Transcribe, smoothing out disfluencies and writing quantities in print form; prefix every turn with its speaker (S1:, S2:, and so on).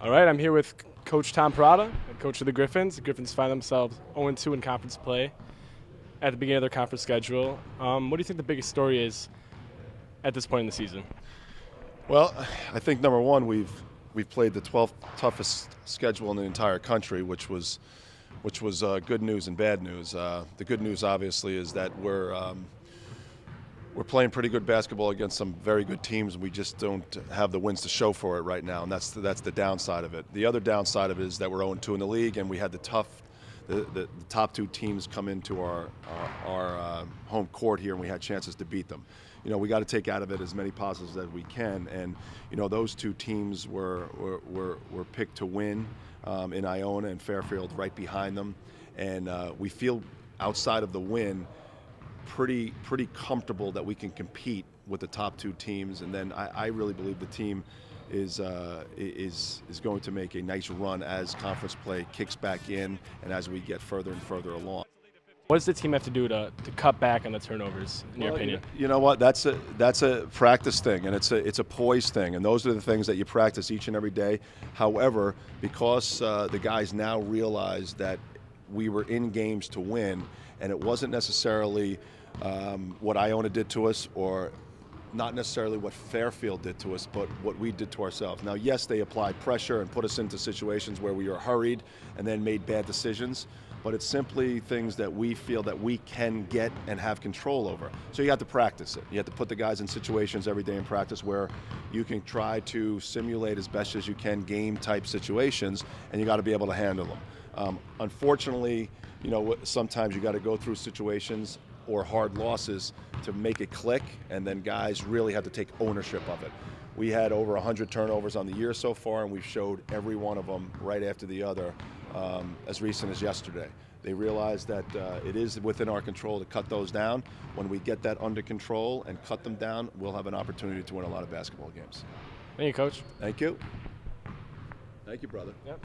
S1: All right, I'm here with Coach Tom Parada, coach of the Griffins. The Griffins find themselves 0-2 in conference play at the beginning of their conference schedule. What do you think the biggest story is at this point in the season?
S2: Well, I think number one, we've played the 12th toughest schedule in the entire country, which was good news and bad news. The good news, obviously, is that we're playing pretty good basketball against some very good teams. We just don't have the wins to show for it right now, and that's the downside of it. The other downside of it is that we're 0-2 in the league, and we had the top two teams come into our home court here, and we had chances to beat them. You know, we got to take out of it as many positives as we can, and you know, those two teams were picked to win in Iona and Fairfield right behind them, and we feel outside of the win pretty comfortable that we can compete with the top two teams, and then I really believe the team is going to make a nice run as conference play kicks back in and as we get further and further along.
S1: What does the team have to do to cut back on the turnovers, in your opinion?
S2: You know what? That's a practice thing, and it's a poise thing, and those are the things that you practice each and every day. However, because the guys now realize that we were in games to win, and it wasn't necessarily what Iona did to us, or not necessarily what Fairfield did to us, but what we did to ourselves. Now, yes, they applied pressure and put us into situations where we were hurried and then made bad decisions, but it's simply things that we feel that we can get and have control over. So you have to practice it. You have to put the guys in situations every day in practice where you can try to simulate as best as you can game-type situations, and you got to be able to handle them. Unfortunately, you know, sometimes you got to go through situations or hard losses to make it click, and then guys really have to take ownership of it. We had over 100 turnovers on the year so far, and we've showed every one of them right after the other as recent as yesterday. They realize that it is within our control to cut those down. When we get that under control and cut them down, we'll have an opportunity to win a lot of basketball games.
S1: Thank you, Coach.
S2: Thank you. Thank you, brother.
S1: Yep.